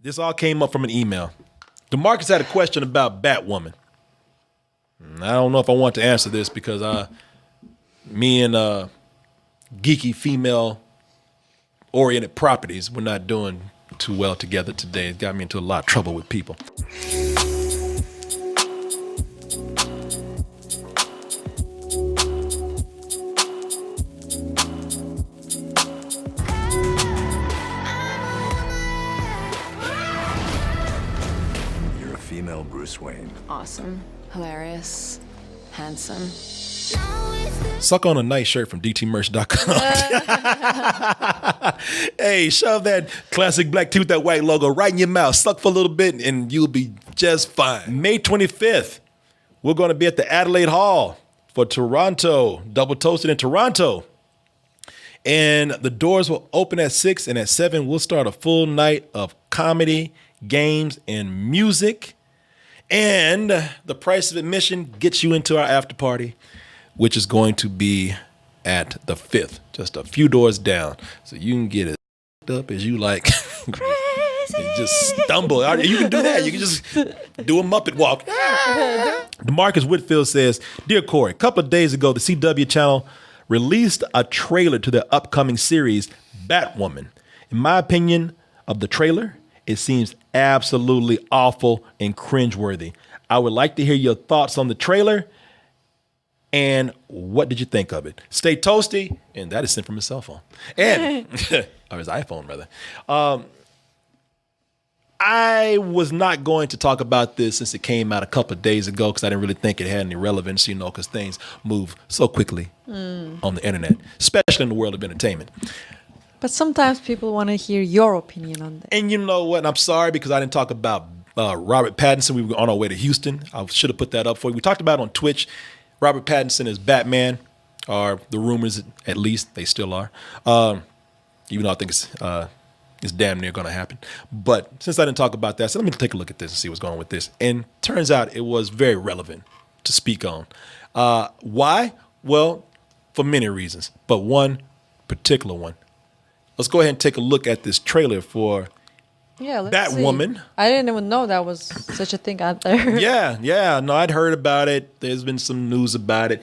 This all came up from an email. DeMarcus had a question about Batwoman. I don't know if I want to answer this because me and geeky female oriented properties, we're not doing too well together today. It got me into a lot of trouble with people. You're a female Bruce Wayne. Awesome, hilarious, handsome. Suck on a nice shirt from dtmerch.com. Hey, shove that classic black tooth, that white logo right in your mouth. Suck for a little bit and you'll be just fine. May 25th, we're going to be at the Adelaide Hall for Toronto, Double Toasted in Toronto. And the doors will open at 6 and at 7, we'll start a full night of comedy, games, and music. And the price of admission gets you into our after party, which is going to be at the 5th, just a few doors down. So you can get as up as you like. And just stumble. You can do that. You can just do a Muppet walk. DeMarcus Whitfield says, Dear Corey, a couple of days ago, the CW channel released a trailer to their upcoming series, Batwoman. In my opinion of the trailer, it seems absolutely awful and cringeworthy. I would like to hear your thoughts on the trailer. And what did you think of it? Stay toasty. And that is sent from his cell phone. And, or his iPhone, rather. I was not going to talk about this since it came out a couple of days ago because I didn't really think it had any relevance, because things move so quickly on the internet, especially in the world of entertainment. But sometimes people want to hear your opinion on that. And you know what? I'm sorry because I didn't talk about Robert Pattinson. We were on our way to Houston. I should have put that up for you. We talked about it on Twitch. Robert Pattinson is Batman, or the rumors, at least, they still are. Even though I think it's damn near going to happen. But since I didn't talk about that, so let me take a look at this and see what's going on with this. And turns out it was very relevant to speak on. Why? Well, for many reasons, but one particular one. Let's go ahead and take a look at this trailer for Batwoman. I didn't even know that was such a thing out there. Yeah. No, I'd heard about it. There's been some news about it.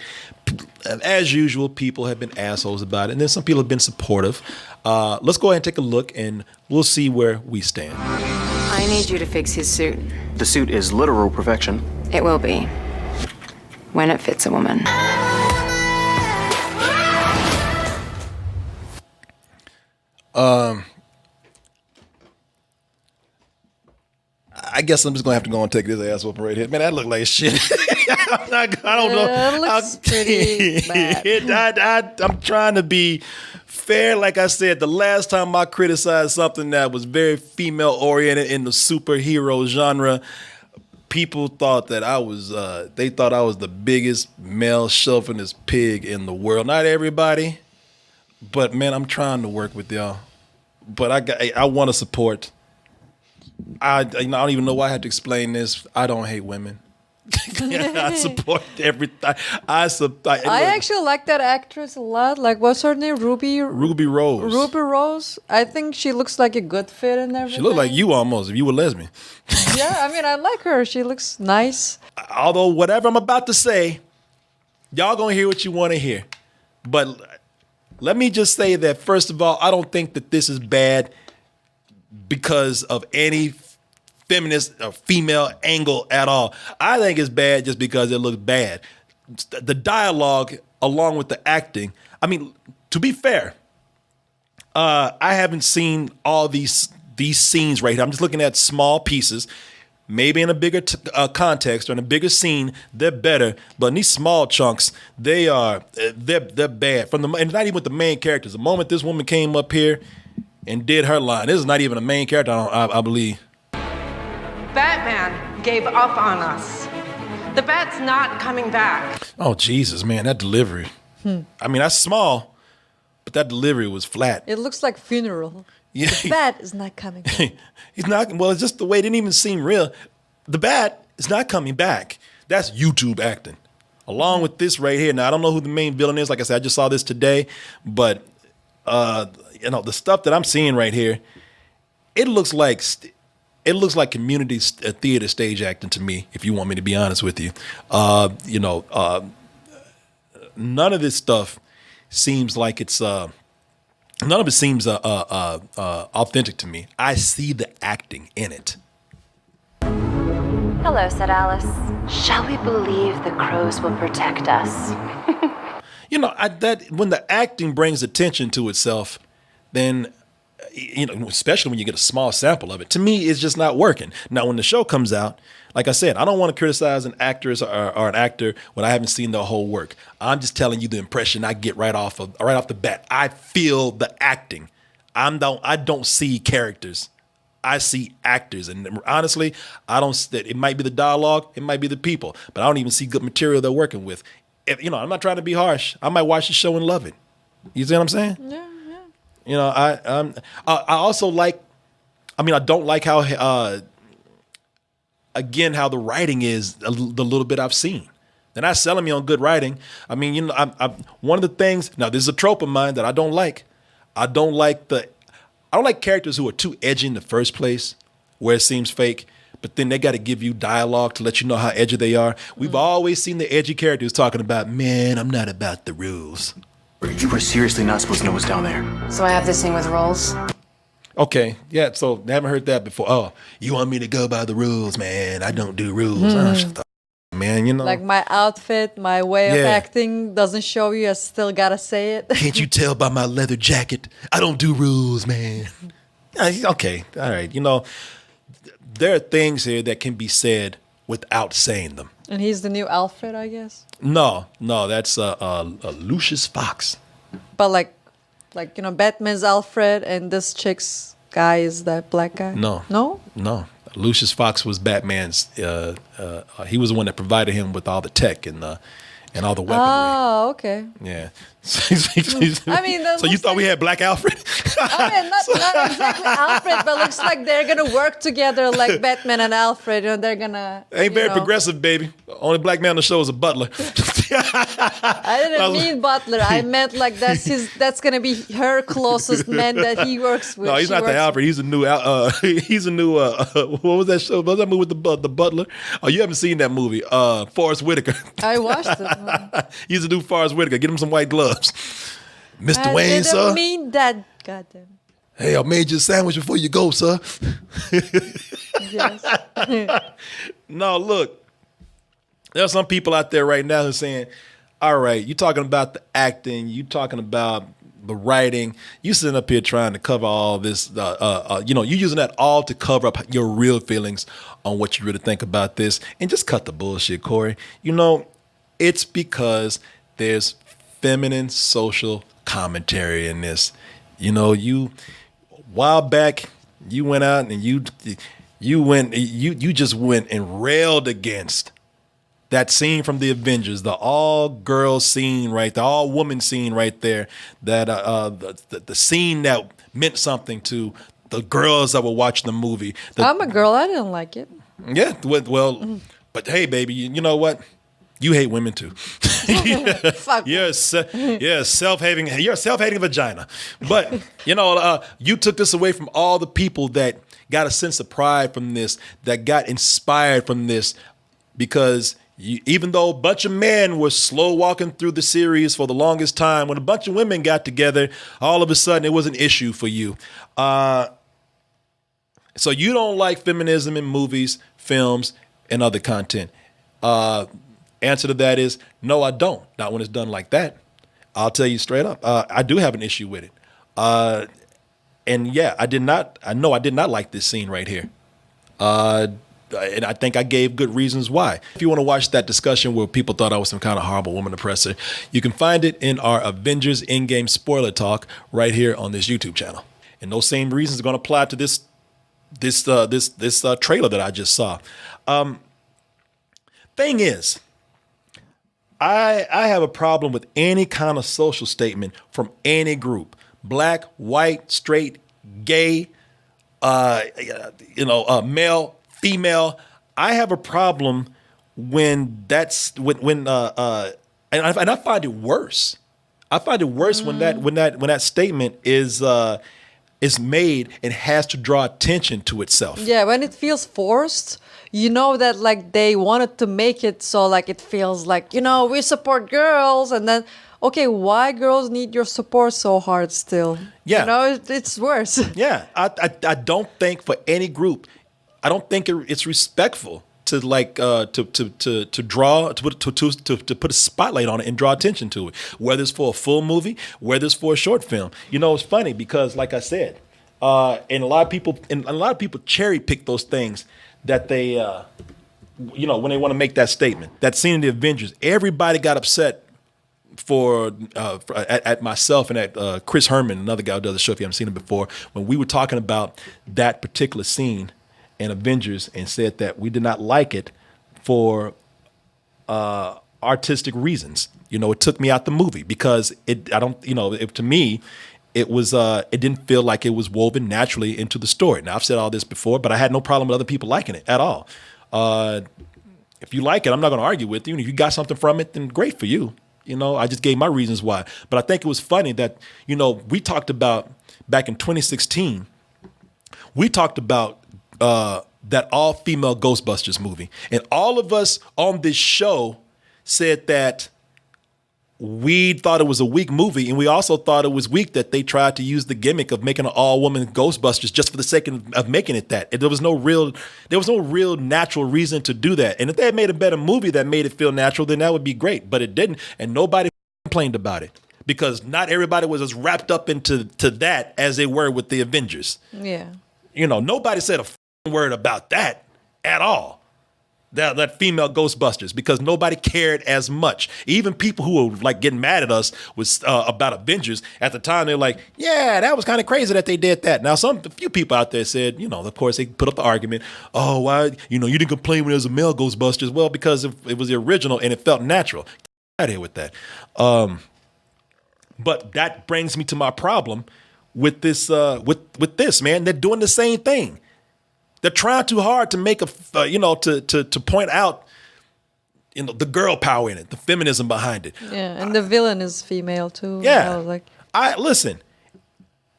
As usual, people have been assholes about it. And then some people have been supportive. Let's go ahead and take a look and we'll see where we stand. I need you to fix his suit. The suit is literal perfection. It will be. When it fits a woman. I guess I'm just gonna have to go and take this ass whooping right here. Man, that look like shit. I don't know. It looks pretty bad. I'm trying to be fair. Like I said, the last time I criticized something that was very female oriented in the superhero genre, people thought that I was. They thought I was the biggest male chauvinist pig in the world. Not everybody, but man, I'm trying to work with y'all. But I want to support. I don't even know why I had to explain this. I don't hate women. I support everything. I actually like that actress a lot. Like, what's her name? Ruby Rose. Ruby Rose. I think she looks like a good fit and everything. She looked like you almost, if you were lesbian. Yeah, I mean, I like her. She looks nice. Although whatever I'm about to say, y'all gonna hear what you want to hear. But let me just say that, first of all, I don't think that this is bad because of any feminist or female angle at all. I think it's bad just because it looks bad. The dialogue along with the acting. I mean, to be fair, I haven't seen all these scenes right here. I'm just looking at small pieces. Maybe in a bigger context or in a bigger scene, they're better. But in these small chunks, they're bad. And not even with the main characters. The moment this woman came up here and did her line, this is not even a main character, I believe. Batman gave up on us. The Bat's not coming back. Oh, Jesus, man, that delivery. I mean, that's small, but that delivery was flat. It looks like funeral. Yeah. The Bat is not coming back. He's not. Well, it's just the way it didn't even seem real. The Bat is not coming back. That's YouTube acting. Along with this right here. Now, I don't know who the main villain is. Like I said, I just saw this today. But, the stuff that I'm seeing right here, it looks like it looks like community theater stage acting to me, if you want me to be honest with you. None of this stuff seems like it's none of it seems authentic to me. I see the acting in it. Hello, said Alice. Shall we believe the crows will protect us? That when the acting brings attention to itself, then especially when you get a small sample of it, to me, it's just not working. Now, when the show comes out, like I said, I don't want to criticize an actress or an actor when I haven't seen the whole work. I'm just telling you the impression I get right off the bat. I feel the acting. I don't see characters. I see actors, and honestly, it might be the dialogue, it might be the people, but I don't even see good material they're working with. I'm not trying to be harsh. I might watch the show and love it. You see what I'm saying? Yeah. I also like. I don't like how how the writing is the little bit I've seen. They're not selling me on good writing. I'm one of the things. Now, this is a trope of mine that I don't like. I don't like characters who are too edgy in the first place, where it seems fake, but then they got to give you dialogue to let you know how edgy they are. We've always seen the edgy characters talking about, man, I'm not about the rules. You were seriously not supposed to know what's down there. So I have this thing with rolls. Okay, yeah, so I haven't heard that before. Oh, you want me to go by the rules, man? I don't do rules. Oh, shut the man, Like my outfit, my way of acting doesn't show you. I still gotta say it. Can't you tell by my leather jacket? I don't do rules, man. Okay, all right. There are things here that can be said without saying them. And he's the new Alfred, I guess. No, that's Lucius Fox. But like Batman's Alfred, and this chick's guy is that black guy. No. Lucius Fox was Batman's. He was the one that provided him with all the tech and all the weaponry. Oh, okay. Yeah. I mean, so you thought we had Black Alfred? not exactly Alfred, but looks like they're gonna work together, like Batman and Alfred. They're gonna. Ain't very progressive, baby. Only black man on the show is a butler. I didn't mean butler. I meant like that's gonna be her closest man that he works with. No, he's not the Alfred. He's a new. What was that show? What was that movie with the butler? Oh, you haven't seen that movie? Forrest Whitaker. I watched it. He's a new Forrest Whitaker. Get him some white gloves. Mr. Wayne, sir. I didn't mean that. Goddamn. Hey, I made you a sandwich before you go, sir. Yes. No, look. There are some people out there right now who are saying, all right, you're talking about the acting, you're talking about the writing, you sitting up here trying to cover all this, you're using that all to cover up your real feelings on what you really think about this. And just cut the bullshit, Corey. It's because there's feminine social commentary in this. A while back, you went out and you just went and railed against that scene from the Avengers, the all-girl scene right there, all-woman scene right there, that the scene that meant something to the girls that were watching the movie. I'm a girl. I didn't like it. Yeah, well, but hey, baby, you know what? You hate women too. Fuck. You're a self-hating vagina. But you took this away from all the people that got a sense of pride from this, that got inspired from this, because even though a bunch of men were slow walking through the series for the longest time, when a bunch of women got together, all of a sudden it was an issue for you. So you don't like feminism in movies, films, and other content. Answer to that is no, I don't. Not when it's done like that. I'll tell you straight up. I do have an issue with it. And yeah, I did not like this scene right here. And I think I gave good reasons why. If you want to watch that discussion where people thought I was some kind of horrible woman oppressor, you can find it in our Avengers Endgame spoiler talk right here on this YouTube channel. And those same reasons are going to apply to this trailer that I just saw. Thing is, I have a problem with any kind of social statement from any group, black, white, straight, gay, male, female. I have a problem when that's and I find it worse. I find it worse when that statement is is made and has to draw attention to itself. Yeah, when it feels forced, you know that like they wanted to make it so like it feels like, we support girls, and then okay, why girls need your support so hard still? Yeah. It's worse. Yeah, I don't think for any group, I don't think it's respectful to like to draw to put a spotlight on it and draw attention to it, whether it's for a full movie, whether it's for a short film. It's funny because, like I said, and a lot of people cherry pick those things that they when they want to make that statement. That scene in the Avengers, everybody got upset at myself and at Chris Herman, another guy who does the show, if you haven't seen him before, when we were talking about that particular scene in Avengers, and said that we did not like it for artistic reasons. It took me out the movie because to me, it was it didn't feel like it was woven naturally into the story. Now, I've said all this before, but I had no problem with other people liking it at all. If you like it, I'm not going to argue with you. And if you got something from it, then great for you. I just gave my reasons why. But I think it was funny that, we talked about back in 2016, we talked about that all-female Ghostbusters movie. And all of us on this show said that we thought it was a weak movie, and we also thought it was weak that they tried to use the gimmick of making an all-woman Ghostbusters just for the sake of making it that. There was no real natural reason to do that. And if they had made a better movie that made it feel natural, then that would be great. But it didn't, and nobody complained about it because not everybody was as wrapped up into that as they were with the Avengers. Yeah. Nobody said a word about that at all. That female Ghostbusters, because nobody cared as much. Even people who were like getting mad at us was about Avengers at the time. They're like, yeah, that was kind of crazy that they did that. Now, a few people out there said, of course, they put up the argument. Oh, why, you didn't complain when there was a male Ghostbusters? Well, because it was the original and it felt natural. Get out of here with that. But that brings me to my problem with this. With this, man, they're doing the same thing. They're trying too hard to make to point out, the girl power in it, the feminism behind it. Yeah, and the villain is female too. Yeah, I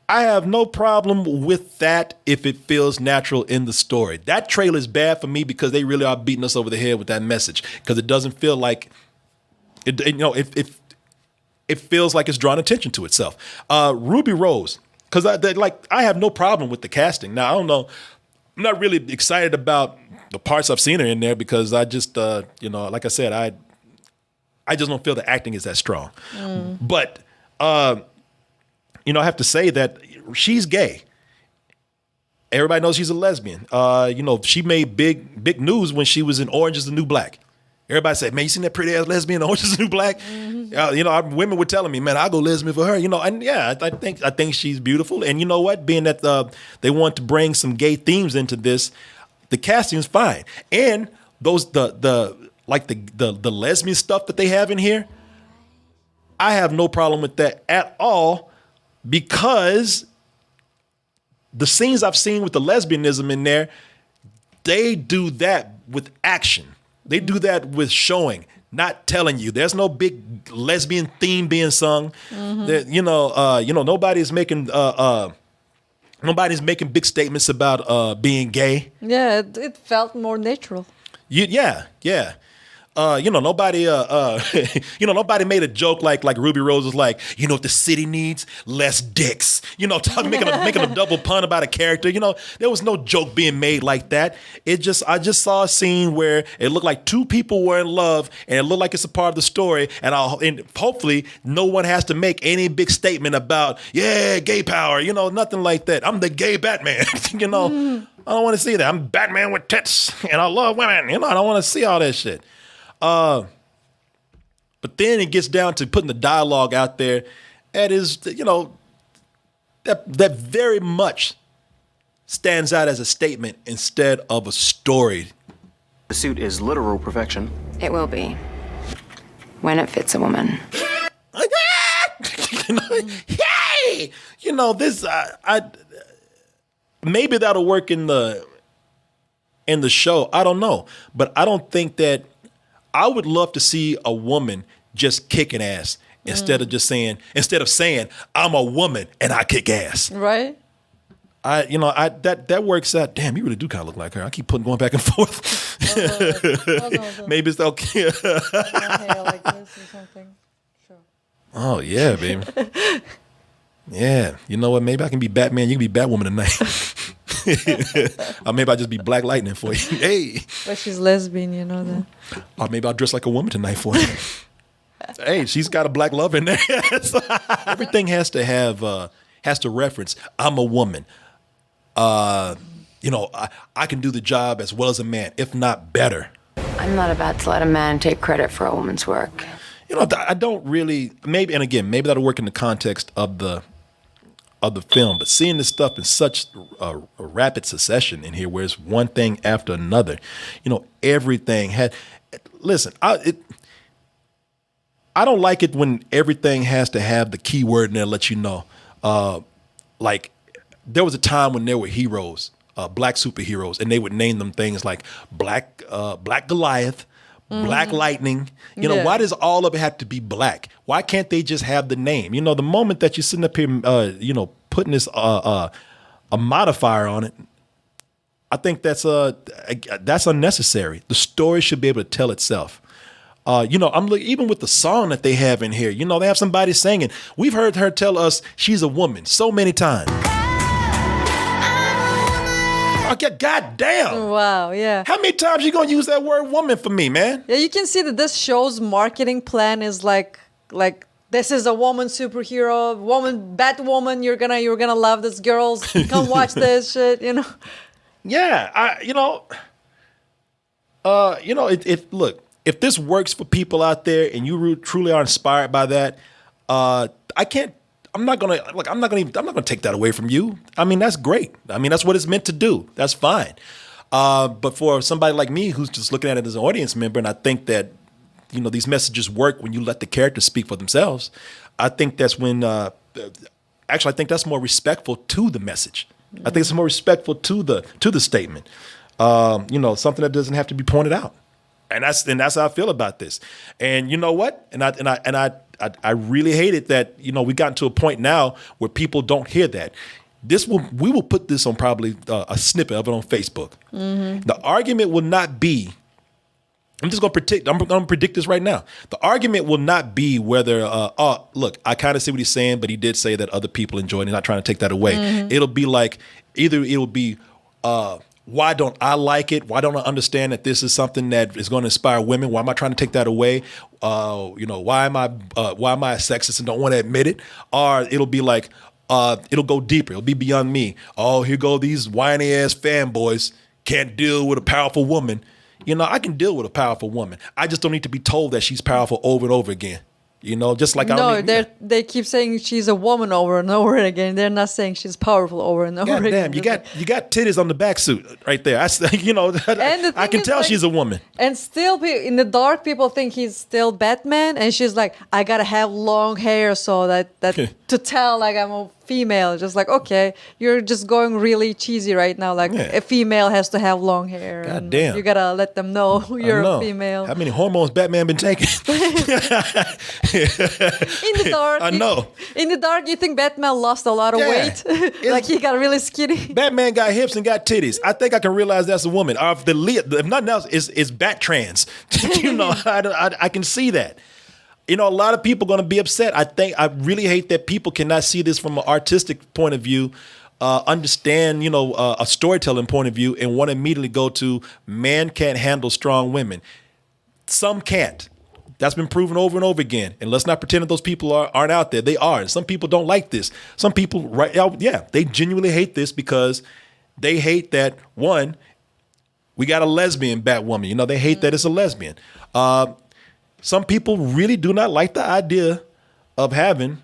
have no problem with that if it feels natural in the story. That trailer is bad for me because they really are beating us over the head with that message because it doesn't feel like it. It feels like it's drawing attention to itself. Ruby Rose, because I have no problem with the casting. Now I don't know. I'm not really excited about the parts I've seen her in there because I just, like I said, I just don't feel the acting is that strong. But, I have to say that she's gay. Everybody knows she's a lesbian. She made big news when she was in Orange is the New Black. Everybody said, man, you seen that pretty ass lesbian in Orange is the New Black? Women were telling me, man, I'll go lesbian for her. And yeah, I think she's beautiful. And you know what? Being that they want to bring some gay themes into this, the casting is fine. And those the lesbian stuff that they have in here, I have no problem with that at all because the scenes I've seen with the lesbianism in there, they do that with action. They do that with showing, not telling you. There's no big lesbian theme being sung. Nobody's making big statements about being gay. Yeah, it felt more natural. Yeah. Nobody made a joke like Ruby Rose was like, what the city needs? Less dicks. Making a double pun about a character. There was no joke being made like that. I just saw a scene where it looked like two people were in love and it looked like it's a part of the story. And hopefully no one has to make any big statement about, yeah, gay power, nothing like that. I'm the gay Batman. I don't want to see that. I'm Batman with tits and I love women. I don't want to see all that shit. But then it gets down to putting the dialogue out there. That is, that very much stands out as a statement instead of a story. The suit is literal perfection. It will be. When it fits a woman. Hey! This, maybe that'll work in the show. I don't know. But I don't think that I would love to see a woman just kicking ass instead of saying, I'm a woman and I kick ass. Right? That works out. Damn, you really do kind of look like her. I keep going back and forth. Maybe it's okay. Hair like this or something. Sure. Oh yeah, baby. Yeah, you know what? Maybe I can be Batman. You can be Batwoman tonight. Or maybe I'll just be Black Lightning for you. Hey. But she's lesbian, you know that. Or maybe I'll dress like a woman tonight for you. Hey, she's got a black love in there. So everything has to reference. I'm a woman. I can do the job as well as a man, if not better. I'm not about to let a man take credit for a woman's work. I don't really, maybe that'll work in the context of the film, but seeing this stuff in such a rapid succession in here, where it's one thing after another, everything had, listen, I don't like it when everything has to have the key word in there to let you know. Like there was a time when there were heroes, black superheroes, and they would name them things like Black Goliath, Black Lightning. Why does all of it have to be black? Why can't they just have the name? The moment that you're sitting up here, putting this a modifier on it, I think that's unnecessary. The story should be able to tell itself. I'm looking even with the song that they have in here. They have somebody singing. We've heard her tell us she's a woman so many times. God damn. Wow, yeah. How many times you gonna use that word woman for me, man? Yeah, you can see that this show's marketing plan is like this is a woman superhero, Batwoman. You're gonna love this, girls. Come watch this shit. Yeah, if this works for people out there and you truly are inspired by that, I'm not gonna take that away from you. I mean, that's great. I mean, that's what it's meant to do. That's fine. But for somebody like me who's just looking at it as an audience member, and I think that, these messages work when you let the characters speak for themselves. I think that's when, I think that's more respectful to the message. I think it's more respectful to the statement. Something that doesn't have to be pointed out. And that's how I feel about this. And you know what? And I really hate it that, we gotten to a point now where people don't hear that. We will put this on probably a snippet of it on Facebook. Mm-hmm. The argument will not be, I'm going to predict this right now. The argument will not be whether, look, I kind of see what he's saying, but he did say that other people enjoyed it. He's not trying to take that away. Mm-hmm. It'll be like, either it will be, why don't I like it? Why don't I understand that this is something that is going to inspire women? Why am I trying to take that away? Why am I a sexist and don't want to admit it? Or it'll be like, it'll go deeper. It'll be beyond me. Oh, here go these whiny ass fanboys. Can't deal with a powerful woman. I can deal with a powerful woman. I just don't need to be told that she's powerful over and over again. Just like they keep saying she's a woman over and over again. They're not saying she's powerful over and over again. Damn, you got titties on the back suit right there. I can tell she's a woman. And still, in the dark, people think he's still Batman, and she's like, I gotta have long hair so that to tell like I'm a female. Just like, okay, you're just going really cheesy right now. Like a female has to have long hair. God damn. You gotta let them know you're a female. How many hormones Batman been taking? In the dark, I know. In the dark, you think Batman lost a lot of weight? Like he got really skinny. Batman got hips and got titties. I think I can realize that's a woman. Or if nothing else, is bat trans. I can see that. A lot of people are going to be upset. I really hate that people cannot see this from an artistic point of view, understand, a storytelling point of view, and want to immediately go to man can't handle strong women. Some can't. That's been proven over and over again. And let's not pretend that those people aren't out there. They are. And some people don't like this. Some people, they genuinely hate this because they hate that, one, we got a lesbian Batwoman. They hate that it's a lesbian. Some people really do not like the idea of having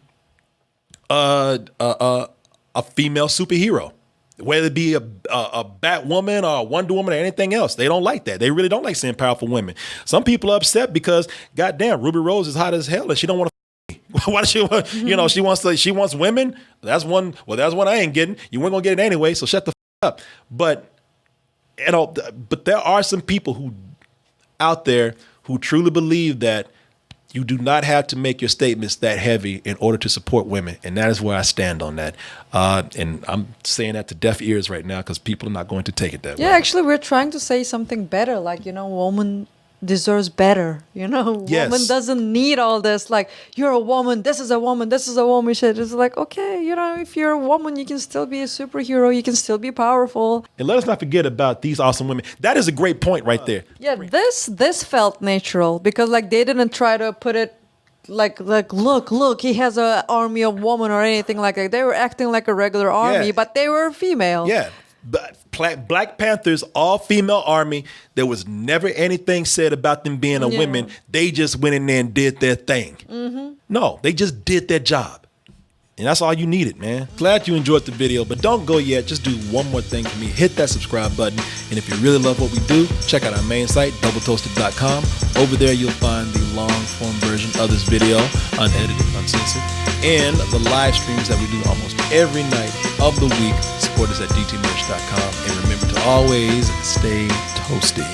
a female superhero, whether it be a Batwoman or a Wonder Woman or anything else. They don't like that. They really don't like seeing powerful women. Some people are upset because, goddamn, Ruby Rose is hot as hell and she don't want to. Why does she want? She wants women. That's one I ain't getting. You weren't gonna get it anyway. So shut the up. But there are some people who out there who truly believe that You do not have to make your statements that heavy in order to support women. And that is where I stand on that. And I'm saying that to deaf ears right now because people are not going to take it that way. Yeah, actually, we're trying to say something better. Like, woman deserves better. Yes. Woman doesn't need all this. Like, you're a woman. This is a woman. This is a woman shit. It's like, okay, if you're a woman, you can still be a superhero. You can still be powerful. And let us not forget about these awesome women. That is a great point right there. Yeah, this felt natural because like they didn't try to put it like look, he has an army of women or anything like that. They were acting like a regular army, but they were female. Yeah. But Black Panther's all-female army, there was never anything said about them being a women. They just went in there and did their thing. Mm-hmm. No, they just did their job. And that's all you needed, man. Glad you enjoyed the video, but don't go yet. Just do one more thing for me. Hit that subscribe button. And if you really love what we do, check out our main site, doubletoasted.com. Over there, you'll find the long-form version of this video, unedited, uncensored, and the live streams that we do almost every night of the week. Support us at dtmerch.com. And remember to always stay toasty.